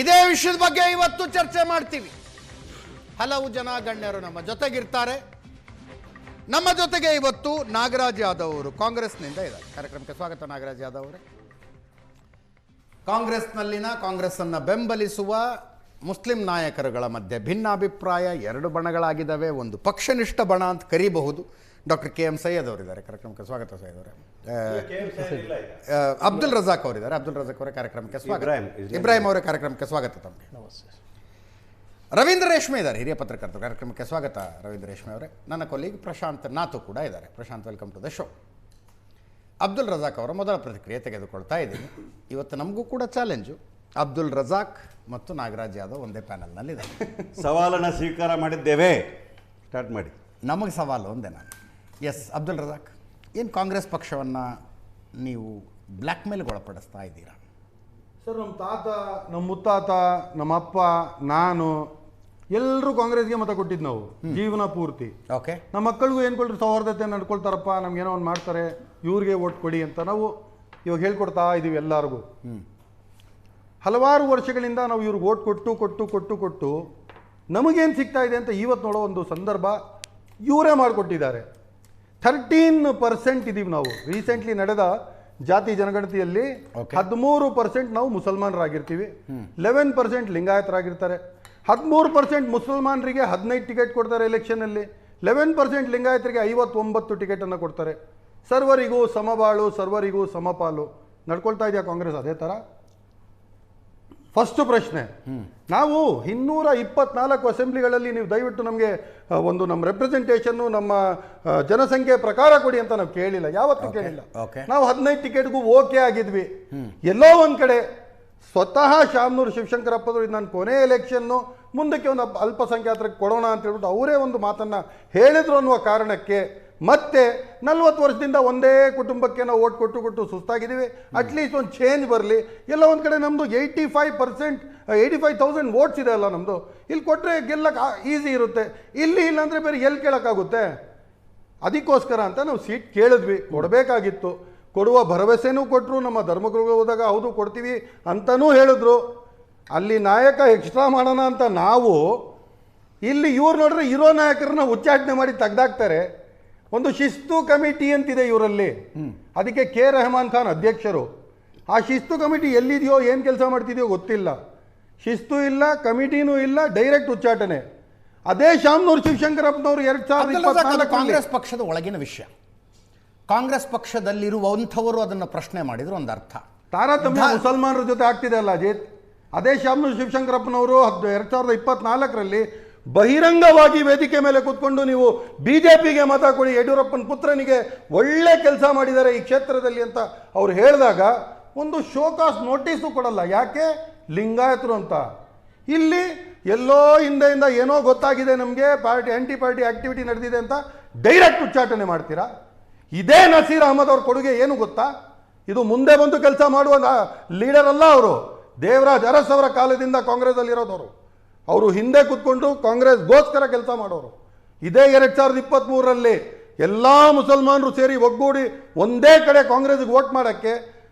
ಇದೇ ವಿಷಯದ ಬಗ್ಗೆ ಇವತ್ತು ಚರ್ಚೆ ಮಾಡ್ತೀವಿ. ಹಲವು ಜನ ಗಣ್ಯರು ನಮ್ಮ ಜೊತೆಗಿರ್ತಾರೆ. ನಮ್ಮ ಜೊತೆಗೆ ಇವತ್ತು ನಾಗರಾಜ್ ಯಾದವ್ ಅವರು ಕಾಂಗ್ರೆಸ್ನಿಂದ ಇದ್ದಾರೆ. ಕಾರ್ಯಕ್ರಮಕ್ಕೆ ಸ್ವಾಗತ ನಾಗರಾಜ್ ಯಾದವ್ ಅವರೇ. ಕಾಂಗ್ರೆಸ್ಸನ್ನು ಬೆಂಬಲಿಸುವ ಮುಸ್ಲಿಂ ನಾಯಕರುಗಳ ಮಧ್ಯೆ ಭಿನ್ನಾಭಿಪ್ರಾಯ, ಎರಡು ಬಣಗಳಾಗಿದ್ದಾವೆ. ಒಂದು ಪಕ್ಷನಿಷ್ಠ ಬಣ ಅಂತ ಕರೀಬಹುದು. ಡಾಕ್ಟರ್ KM ಸೈಯದ್ ಅವರಿದ್ದಾರೆ. ಕಾರ್ಯಕ್ರಮಕ್ಕೆ ಸ್ವಾಗತ ಸೈಯದ್ ಅವರೇ. ಅಬ್ದುಲ್ ರಜಾಕ್ ಅವರಿದ್ದಾರೆ. ಅಬ್ದುಲ್ ರಜಾಕ್ ಅವರೇ ಕಾರ್ಯಕ್ರಮಕ್ಕೆ ಸ್ವಾಗತ. ಇಬ್ರಾಹಿಂ ಅವರೇ ಕಾರ್ಯಕ್ರಮಕ್ಕೆ ಸ್ವಾಗತ. ತಮಗೆ ನಮಸ್ತೆ. ರವೀಂದ್ರ ರೇಷ್ಮೆ ಇದ್ದಾರೆ, ಹಿರಿಯ ಪತ್ರಕರ್ತರು. ಕಾರ್ಯಕ್ರಮಕ್ಕೆ ಸ್ವಾಗತ ರವೀಂದ್ರ ರೇಷ್ಮೆ ಅವರೇ. ನನ್ನ ಕೊಲೀಗ್ ಪ್ರಶಾಂತ್ ನಾಥು ಕೂಡ ಇದ್ದಾರೆ. Prashant, welcome to the show. Abdul Razak ಅವರ ಮೊದಲ ಪ್ರತಿಕ್ರಿಯೆ ತೆಗೆದುಕೊಳ್ತಾ ಇದ್ದೀನಿ. ಇವತ್ತು ನಮಗೂ ಕೂಡ ಚಾಲೆಂಜು. ಅಬ್ದುಲ್ ರಜಾಕ್ ಮತ್ತು ನಾಗರಾಜ್ ಯಾದವ್ ಒಂದೇ ಪ್ಯಾನಲ್ನಲ್ಲಿದ್ದಾರೆ. ಸವಾಲನ್ನು ಸ್ವೀಕಾರ ಮಾಡಿದ್ದೇವೆ. ಸ್ಟಾರ್ಟ್ ಮಾಡಿ. ನಮಗೆ ಸವಾಲು ಒಂದೇ. ನಾನು ಅಬ್ದುಲ್ ರಜಾಕ್, ಏನು ಕಾಂಗ್ರೆಸ್ ಪಕ್ಷವನ್ನು ನೀವು ಬ್ಲ್ಯಾಕ್ ಮೇಲ್ಗೆ ಒಳಪಡಿಸ್ತಾ ಇದ್ದೀರಾ? ಸರ್, ನಮ್ಮ ತಾತ, ನಮ್ಮ ಮುತ್ತಾತ, ನಮ್ಮ ಅಪ್ಪ, ನಾನು ಎಲ್ಲರೂ ಕಾಂಗ್ರೆಸ್ಗೆ ಮತ ಕೊಟ್ಟಿದ್ದು ನಾವು ಜೀವನ ಪೂರ್ತಿ. ಓಕೆ. ನಮ್ಮ ಮಕ್ಕಳಿಗೂ ಏನು ಕೊಟ್ಟರು ಸೌಹಾರ್ದತೆ ನಡ್ಕೊಳ್ತಾರಪ್ಪ, ನಮ್ಗೇನೋ ಒಂದು ಮಾಡ್ತಾರೆ, ಇವ್ರಿಗೆ ಓಟ್ ಕೊಡಿ ಅಂತ ನಾವು ಇವಾಗ ಹೇಳ್ಕೊಡ್ತಾ ಇದ್ದೀವಿ ಎಲ್ಲರಿಗೂ. ಹಲವಾರು ವರ್ಷಗಳಿಂದ ನಾವು ಇವ್ರಿಗೆ ಓಟ್ ಕೊಟ್ಟು ಕೊಟ್ಟು ಕೊಟ್ಟು ಕೊಟ್ಟು ನಮಗೇನು ಸಿಗ್ತಾ ಇದೆ ಅಂತ ಇವತ್ತು ನೋಡೋ ಒಂದು ಸಂದರ್ಭ ಇವರೇ ಮಾಡಿಕೊಟ್ಟಿದ್ದಾರೆ. 13% ಇದ್ದೀವಿ ನಾವು. ರೀಸೆಂಟ್ಲಿ ನಡೆದ ಜಾತಿ ಜನಗಣತಿಯಲ್ಲಿ 13% ನಾವು ಮುಸಲ್ಮಾನರಾಗಿರ್ತೀವಿ, 11% ಲಿಂಗಾಯತರಾಗಿರ್ತಾರೆ. 13% ಮುಸಲ್ಮಾನರಿಗೆ 15 ಟಿಕೆಟ್ ಕೊಡ್ತಾರೆ ಎಲೆಕ್ಷನಲ್ಲಿ, 11% ಲಿಂಗಾಯತರಿಗೆ 59 ಟಿಕೆಟನ್ನು ಕೊಡ್ತಾರೆ. ಸರ್ವರಿಗೂ ಸಮಬಾಳು, ಸರ್ವರಿಗೂ ಸಮಪಾಲು ನಡ್ಕೊಳ್ತಾ ಇದೆಯಾ ಕಾಂಗ್ರೆಸ್ ಅದೇ ಥರ? ಫಸ್ಟ್ ಪ್ರಶ್ನೆ. ನಾವು 224 ಅಸೆಂಬ್ಲಿಗಳಲ್ಲಿ ನೀವು ದಯವಿಟ್ಟು ನಮಗೆ ಒಂದು ನಮ್ಮ ರೆಪ್ರೆಸೆಂಟೇಷನ್ನು, ನಮ್ಮ ಜನಸಂಖ್ಯೆ ಪ್ರಕಾರ ಕೊಡಿ ಅಂತ ನಾವು ಕೇಳಿಲ್ಲ, ಯಾವತ್ತೂ ಕೇಳಿಲ್ಲ. ನಾವು 15 ಟಿಕೆಟ್ಗೂ ಓಕೆ ಆಗಿದ್ವಿ. ಎಲ್ಲೋ ಒಂದು ಕಡೆ ಸ್ವತಃ ಶಾಮನೂರು ಶಿವಶಂಕರಪ್ಪದವರು ನಾನು ಕೊನೆ ಎಲೆಕ್ಷನ್ನು ಮುಂದಕ್ಕೆ ಒಂದು ಅಲ್ಪಸಂಖ್ಯಾತರಿಗೆ ಕೊಡೋಣ ಅಂತ ಹೇಳ್ಬಿಟ್ಟು ಅವರೇ ಒಂದು ಮಾತನ್ನು ಹೇಳಿದ್ರು ಅನ್ನುವ ಕಾರಣಕ್ಕೆ ಮತ್ತೆ 40 ವರ್ಷದಿಂದ ಒಂದೇ ಕುಟುಂಬಕ್ಕೆ ನಾವು ಓಟ್ ಕೊಟ್ಟು ಕೊಟ್ಟು ಸುಸ್ತಾಗಿದ್ದೀವಿ. ಅಟ್ಲೀಸ್ಟ್ ಒಂದು ಚೇಂಜ್ ಬರಲಿ. ಎಲ್ಲ ಒಂದು ಕಡೆ ನಮ್ಮದು 85,000 ವೋಟ್ಸ್ ಇದೆ ಅಲ್ಲ ನಮ್ಮದು. ಇಲ್ಲಿ ಕೊಟ್ಟರೆ ಗೆಲ್ಲಕ್ಕೆ ಈಸಿ ಇರುತ್ತೆ. ಇಲ್ಲಿ ಇಲ್ಲಾಂದರೆ ಬೇರೆ ಎಲ್ಲಿ ಕೇಳೋಕ್ಕಾಗುತ್ತೆ? ಅದಕ್ಕೋಸ್ಕರ ಅಂತ ನಾವು ಸೀಟ್ ಕೇಳಿದ್ವಿ, ಕೊಡಬೇಕಾಗಿತ್ತು. ಕೊಡುವ ಭರವಸೆನೂ ಕೊಟ್ಟರು. ನಮ್ಮ ಧರ್ಮಗುರುಗಳು ಹೋದಾಗ ಹೌದು ಕೊಡ್ತೀವಿ ಅಂತಲೂ ಹೇಳಿದ್ರು. ಅಲ್ಲಿ ನಾಯಕ ಎಕ್ಸ್ಟ್ರಾ ಮಾಡೋಣ ಅಂತ ನಾವು ಇಲ್ಲಿ ಇವ್ರು ನೋಡ್ರೆ ಇರೋ ನಾಯಕರನ್ನ ಉಚ್ಚಾಟನೆ ಮಾಡಿ ತೆಗ್ದಾಕ್ತಾರೆ. ಒಂದು ಶಿಸ್ತು ಕಮಿಟಿ ಅಂತಿದೆ ಇವರಲ್ಲಿ, ಅದಕ್ಕೆ ರೆಹಮಾನ್ ಖಾನ್ ಅಧ್ಯಕ್ಷರು. ಆ ಶಿಸ್ತು ಕಮಿಟಿ ಎಲ್ಲಿದೆಯೋ, ಏನು ಕೆಲಸ ಮಾಡ್ತಿದೆಯೋ ಗೊತ್ತಿಲ್ಲ. ಶಿಸ್ತು ಇಲ್ಲ, ಕಮಿಟಿನೂ ಇಲ್ಲ, ಡೈರೆಕ್ಟ್ ಉಚ್ಚಾಟನೆ. ಅದೇ ಶಾಮನೂರು ಶಿವಶಂಕರಪ್ಪನವರು 2024 ಕಾಂಗ್ರೆಸ್ ಪಕ್ಷದ ಒಳಗಿನ ವಿಷಯ. ಕಾಂಗ್ರೆಸ್ ಪಕ್ಷದಲ್ಲಿರುವಂಥವರು ಅದನ್ನು ಪ್ರಶ್ನೆ ಮಾಡಿದ್ರು, ಒಂದು ಅರ್ಥ ತಾರತಮ್ಯ ಮುಸಲ್ಮಾನರ ಜೊತೆ ಆಗ್ತಿದೆ ಅಲ್ಲ ಅಜಿತ್. ಅದೇ ಶಾಮನೂರು ಶಿವಶಂಕರಪ್ಪನವರು 2024ರಲ್ಲಿ ಬಹಿರಂಗವಾಗಿ ವೇದಿಕೆ ಮೇಲೆ ಕೂತ್ಕೊಂಡು ನೀವು BJPಗೆ ಮತ ಕೊಡಿ, ಯಡಿಯೂರಪ್ಪನ ಪುತ್ರನಿಗೆ ಒಳ್ಳೆ ಕೆಲಸ ಮಾಡಿದ್ದಾರೆ ಈ ಕ್ಷೇತ್ರದಲ್ಲಿ ಅಂತ ಅವ್ರು ಹೇಳಿದಾಗ ಒಂದು ಶೋಕಾಸ್ ನೋಟಿಸು ಕೊಡಲ್ಲ. ಯಾಕೆ? ಲಿಂಗಾಯತರು ಅಂತ. ಇಲ್ಲಿ ಎಲ್ಲೋ ಹಿಂದೆಯಿಂದ ಏನೋ ಗೊತ್ತಾಗಿದೆ ನಮಗೆ, ಆಂಟಿ ಪಾರ್ಟಿ ಆಕ್ಟಿವಿಟಿ ನಡೆದಿದೆ ಅಂತ ಡೈರೆಕ್ಟ್ ಉಚ್ಚಾಟನೆ ಮಾಡ್ತೀರಾ. ಇದೇ ನಸೀರ್ ಅಹಮದ್ ಅವ್ರ ಕೊಡುಗೆ ಏನು ಗೊತ್ತಾ? ಇದು ಮುಂದೆ ಬಂದು ಕೆಲಸ ಮಾಡುವ ಲೀಡರ್ ಅಲ್ಲ ಅವರು. ದೇವರಾಜ್ ಅರಸ್ ಅವರ ಕಾಲದಿಂದ ಕಾಂಗ್ರೆಸ್ಸಲ್ಲಿರೋದವರು. ಅವರು ಹಿಂದೆ ಕೂತ್ಕೊಂಡು ಕಾಂಗ್ರೆಸ್ಗೋಸ್ಕರ ಕೆಲಸ ಮಾಡೋರು. ಇದೇ 2023ರಲ್ಲಿ ಎಲ್ಲ ಮುಸಲ್ಮಾನರು ಸೇರಿ ಒಗ್ಗೂಡಿ ಒಂದೇ ಕಡೆ ಕಾಂಗ್ರೆಸ್ಗೆ ವೋಟ್ ಮಾಡೋಕ್ಕೆ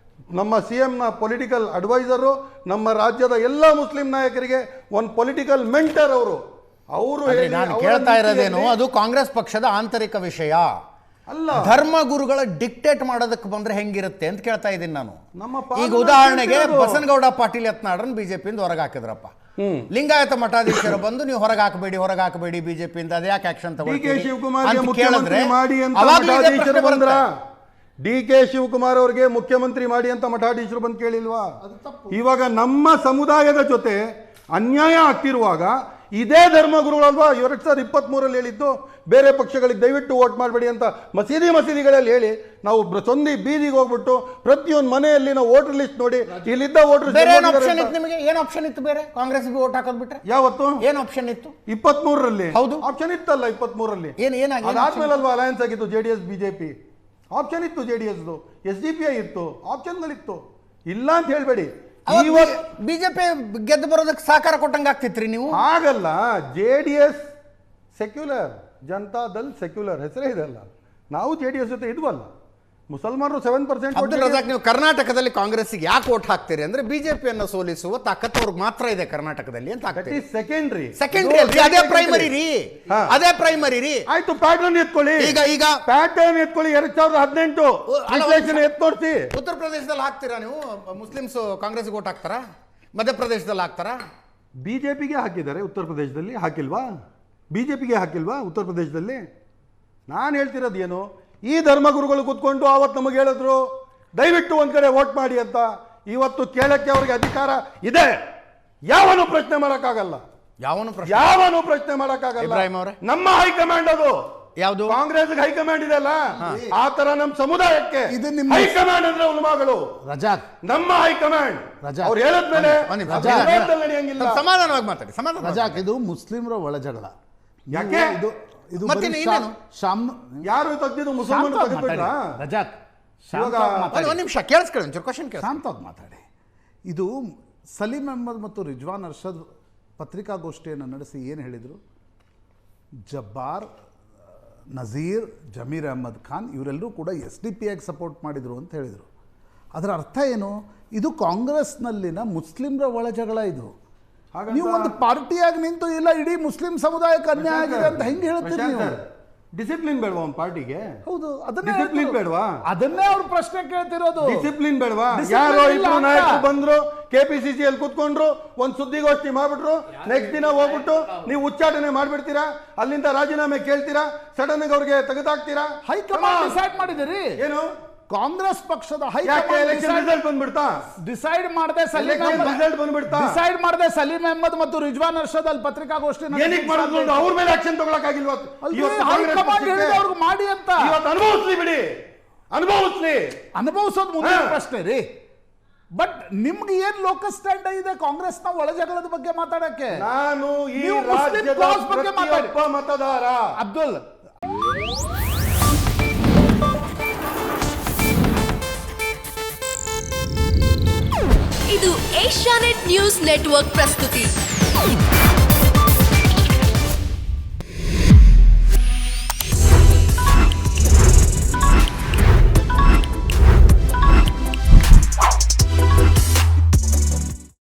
ನಮ್ಮ CMನ ಪೊಲಿಟಿಕಲ್ ಅಡ್ವೈಸರು, ನಮ್ಮ ರಾಜ್ಯದ ಎಲ್ಲ ಮುಸ್ಲಿಂ ನಾಯಕರಿಗೆ ಒಂದು ಪೊಲಿಟಿಕಲ್ ಮೆಂಟರ್ ಅವರು. ನಾನು ಕೇಳ್ತಾ ಇರೋದೇನು, ಅದು ಕಾಂಗ್ರೆಸ್ ಪಕ್ಷದ ಆಂತರಿಕ ವಿಷಯ ಅಲ್ಲ. ಧರ್ಮ ಗುರುಗಳ ಡಿಕ್ಟೇಟ್ ಮಾಡೋದಕ್ಕೆ ಬಂದ್ರೆ ಹೆಂಗಿರುತ್ತೆ ಅಂತ ಕೇಳ್ತಾ ಇದ್ದೀನಿ ನಾನು. ಈಗ ಉದಾಹರಣೆಗೆ ಬಸನಗೌಡ ಪಾಟೀಲ್ ಯತ್ನಾಳರನ್ನು BJPಯಿಂದ ಹೊರಗೆ ಹಾಕಿದ್ರಪ್ಪ. ಲಿಂಗಾಯತ ಮಠಾಧೀಶರು ಬಂದು ನೀವು ಹೊರಗೆ ಹಾಕಬೇಡಿ BJPಯಿಂದ, ಅದು ಯಾಕೆ ಆಕ್ಷನ್ ತಗೊಳ್ತೀರಿ? DK ಶಿವಕುಮಾರ್ ಅವ್ರಿಗೆ ಮುಖ್ಯಮಂತ್ರಿ ಮಾಡಿ ಅಂತ ಮಠಾಧೀಶರು ಬಂದು ಕೇಳಿಲ್ವಾ? ಇವಾಗ ನಮ್ಮ ಸಮುದಾಯದ ಜೊತೆ ಅನ್ಯಾಯ ಆಗ್ತಿರುವಾಗ ಇದೇ ಧರ್ಮಗುರುಗಳಲ್ವಾ 2023ರಲ್ಲಿ ಹೇಳಿದ್ದು ಬೇರೆ ಪಕ್ಷಗಳಿಗೆ ದಯವಿಟ್ಟು ವೋಟ್ ಮಾಡಬೇಡಿ ಅಂತ ಮಸೀದಿಗಳಲ್ಲಿ ಹೇಳಿ ನಾವು ಸಂಧಿ ಬೀದಿಗೆ ಹೋಗ್ಬಿಟ್ಟು ಪ್ರತಿಯೊಂದು ಮನೆಯಲ್ಲಿ ನಾವು ವೋಟರ್ ಲಿಸ್ಟ್ ನೋಡಿ ಇಲ್ಲಿದ್ದ ವೋಟರ್ ನಿಮಗೆ ಏನು ಆಪ್ಷನ್ ಇತ್ತು ಬೇರೆ? ಕಾಂಗ್ರೆಸ್ಗೆ ವೋಟ್ ಹಾಕೋದು ಬಿಟ್ರೆ ಯಾವತ್ತು ಏನು ಆಪ್ಷನ್ ಇತ್ತು? 23ರಲ್ಲಿ ಹೌದು ಆಪ್ಷನ್ ಇತ್ತಲ್ಲ. 23ರಲ್ಲಿ ಅದಾದ್ಮೇಲೆ ಅಲ್ವಾ ಅಲಯನ್ಸ್ ಆಗಿತ್ತು JDS BJP. ಆಪ್ಷನ್ ಇತ್ತು, JDSದು SDPI ಇತ್ತು, ಆಪ್ಷನ್ಗಳಿತ್ತು. ಇಲ್ಲ ಅಂತ ಹೇಳ್ಬೇಡಿ. ಬಿಜೆಪಿ ಗೆದ್ದು ಬರೋದಕ್ಕೆ ಸಹಕಾರ ಕೊಟ್ಟಂಗೆ ಆಗ್ತಿತ್ರಿ ನೀವು. ಹಾಗಲ್ಲ, JDS ಸೆಕ್ಯುಲರ್, ಜನತಾದಳ್ ಸೆಕ್ಯುಲರ್ ಹೆಸರೇ ಇದೆಲ್ಲ. ನಾವು JDS ಜೊತೆ ಇದ್ವಲ್ಲ. ಮುಸಲ್ಮಾನರು 7% ಅಬ್ದುಲ್ ರಜಾಕ್, ನೀವು ಕರ್ನಾಟಕದಲ್ಲಿ ಕಾಂಗ್ರೆಸ್ಗೆ ಯಾಕೆ ವೋಟ್ ಹಾಕ್ತೀರಿ ಅಂದ್ರೆ ಬಿಜೆಪಿಯನ್ನು ಸೋಲಿಸುವ ತಾಕತ್ತು ಅವ್ರಿಗೆ ಮಾತ್ರ ಇದೆ ಕರ್ನಾಟಕದಲ್ಲಿ ಅಂತ ಹಾಕ್ತೀರಿ. ಸೆಕೆಂಡ್ರಿ ಅದೇ ಪ್ರೈಮರಿ ರೀ, ಅದೇ ಪ್ರೈಮರಿ ರೀ. ಆಯ್ತು, ಪ್ಯಾಟರ್ನ್ ಎತ್ಕೊಳ್ಳಿ. ಈಗ ಪ್ಯಾಟರ್ನ್ ಎತ್ಕೊಳ್ಳಿ. 2018 ವಿಶ್ಲೇಷಣೆ ಎತ್ ತೋರಿಸಿ. ಉತ್ತರ ಪ್ರದೇಶದಲ್ಲಿ ಹಾಕ್ತೀರಾ ನೀವು? ಮುಸ್ಲಿಮ್ಸ್ ಕಾಂಗ್ರೆಸ್ಗೆ ವೋಟ್ ಹಾಕ್ತಾರಾ? ಮಧ್ಯಪ್ರದೇಶದಲ್ಲಿ ಹಾಕ್ತಾರಾ? ಬಿಜೆಪಿಗೆ ಹಾಕಿದ್ದಾರೆ ಉತ್ತರ ಪ್ರದೇಶದಲ್ಲಿ, ಹಾಕಿಲ್ವಾ? ಬಿಜೆಪಿಗೆ ಹಾಕಿಲ್ವಾ ಉತ್ತರ ಪ್ರದೇಶದಲ್ಲಿ? ನಾನು ಹೇಳ್ತಿರೋದು ಏನು, ಈ ಧರ್ಮಗುರುಗಳು ಕೂತ್ಕೊಂಡು ಅವತ್ತು ನಮಗೆ ಹೇಳಿದ್ರು ದಯವಿಟ್ಟು ಒಂದ್ ಕಡೆ ವೋಟ್ ಮಾಡಿ ಅಂತ. ಇವತ್ತು ಕೇಳಕ್ಕೆ ಅವ್ರಿಗೆ ಅಧಿಕಾರ ಇದೆ, ಯಾವನು ಪ್ರಶ್ನೆ ಮಾಡಕ್ಕಾಗಲ್ಲ. ಯಾವನು ಪ್ರಶ್ನೆ ಮಾಡಕ್ಕಾಗಲ್ಲ. ಇಬ್ರಾಹಿಂ ಅವರೇ, ನಮ್ಮ ಹೈಕಮಾಂಡ್ ಅದು ಯಾವುದು? ಕಾಂಗ್ರೆಸ್ ಹೈಕಮಾಂಡ್ ಇದೆ ಅಲ್ಲ, ಆ ತರ ನಮ್ಮ ಸಮುದಾಯಕ್ಕೆ ಹೈಕಮಾಂಡ್ ಅಂದ್ರೆ ಉಲ್ಮಾಗಳು. ರಜಾಕ್, ನಮ್ಮ ಹೈಕಮಾಂಡ್ ಅವ್ರು ಹೇಳದ್ಮೇಲೆ ನಡೆಯಂಗಿಲ್ಲ. ಸಮಾಧಾನವಾಗಿ ಮಾತಾಡಿ. ಸಮಾಧಾನ. ರಜಾಕ್, ಇದು ಮುಸ್ಲಿಮರ ಒಳಜಗಳ. ಯಾಕೆ ಇದು ಮತ್ತೆ ನೀನೇನು? ಯಾರು ತೆಗ್ದಿದ್ದು? ಮುಸಲ್ಮಾನರು ತೆಗೆದ್ಬಿಟ್ರಾ? ರಜಾಕ್, ಒಂದು ನಿಮಿಷ ಕೇಳಿಸ್ಕೊಳ್ಳಿ, ಒಂಚೂರು ಕ್ವಶನ್ ಕೇಳಿ. ಶಾಂತವಾಗಿ ಮಾತಾಡಿ. ಇದು ಸಲೀಂ ಅಹ್ಮದ್ ಮತ್ತು ರಿಜ್ವಾನ್ ಅರ್ಷದ್ ಪತ್ರಿಕಾಗೋಷ್ಠಿಯನ್ನು ನಡೆಸಿ ಏನು ಹೇಳಿದರು? ಜಬ್ಬಾರ್, ನಜೀರ್, ಜಮೀರ್ ಅಹ್ಮದ್ ಖಾನ್ ಇವರೆಲ್ಲರೂ ಕೂಡ SDP-ಗೆ ಸಪೋರ್ಟ್ ಮಾಡಿದರು ಅಂತ ಹೇಳಿದರು. ಅದರ ಅರ್ಥ ಏನು? ಇದು ಕಾಂಗ್ರೆಸ್ನಲ್ಲಿನ ಮುಸ್ಲಿಮರ ಒಳಜಗಳ. ಇದು ನೀವು ಒಂದು ಪಾರ್ಟಿಯಾಗಿ ನಿಂತು ಇಲ್ಲ ಇಡೀ ಮುಸ್ಲಿಂ ಸಮುದಾಯಕ್ಕೆ ಅನ್ಯಾಯ ಆಗಿದೆ ಅಂತ ಹೆಂಗೆ ಹೇಳ್ತೀರಿ ನೀವು? ಡಿಸಿಪ್ಲಿನ್ ಬೇಡವಾ ಒಂದು ಪಾರ್ಟಿಗೆ? ಹೌದು, ಡಿಸಿಪ್ಲಿನ್ ಬೇಡವಾ? ಅದನ್ನೇ ಅವ್ರು ಪ್ರಶ್ನೆ ಕೇಳ್ತಿರೋದು. ಡಿಸಿಪ್ಲಿನ್ ಬೇಡವಾ? ಯಾರೋ ಇಬ್ರು ನಾಯಕರು ಬಂದ್ರು, KPCC ಕೂತ್ಕೊಂಡ್ರು, ಒಂದ್ ಸುದ್ದಿಗೋಷ್ಠಿ ಮಾಡ್ಬಿಟ್ರು, ನೆಕ್ಸ್ಟ್ ದಿನ ಹೋಗ್ಬಿಟ್ಟು ನೀವು ಉಚ್ಚಾಟನೆ ಮಾಡ್ಬಿಡ್ತೀರಾ, ಅಲ್ಲಿಂದ ರಾಜೀನಾಮೆ ಕೇಳ್ತೀರಾ, ಸಡನ್ ಆಗಿ ಅವ್ರಿಗೆ ತೆಗೆದಾಕ್ತೀರಾ. ಹೈಕಮಾಂಡ್ ಡಿಸೈಡ್ ಮಾಡಿದಿರಿ ಏನು? ಕಾಂಗ್ರೆಸ್ ಪಕ್ಷದ ಡಿಸೈಡ್ ಮಾಡದೆ ಸಲೀಂ ಅಹ್ಮದ್ ಮತ್ತು ರಿಜ್ವಾನ್ ಅರ್ಷದ್ ಅಲ್ಲಿ ಪತ್ರಿಕಾಗೋಷ್ಠಿ ಅವ್ರ ಮೇಲೆ ಆಕ್ಷನ್ ತಗೊಳಕಾಗಿಲ್ವಾ? ಅವ್ರಿಗೆ ಮಾಡಿ ಅಂತ ಅನುಭವಿಸ್ಲಿ ಬಿಡಿ, ಅನುಭವಿಸೋದು ಮುಂದಿನ ಪ್ರಶ್ನೆ ರೀ. ಬಟ್ ನಿಮ್ಗೆ ಏನ್ ಲೋಕಲ್ ಸ್ಟ್ಯಾಂಡ್ ಇದೆ ಕಾಂಗ್ರೆಸ್ನ ಒಳಜಗಳದ ಬಗ್ಗೆ ಮಾತಾಡಕ್ಕೆ? ನಾನು ಈ ರಾಜ್ಯದ ಪ್ರತಿಯೊಬ್ಬ ಮತದಾರ ಅಬ್ದುಲ್ ಇದು ಏಷ್ಯಾನೆಟ್ ನ್ಯೂಸ್ ನೆಟ್ವರ್ಕ್ ಪ್ರಸ್ತುತಿ.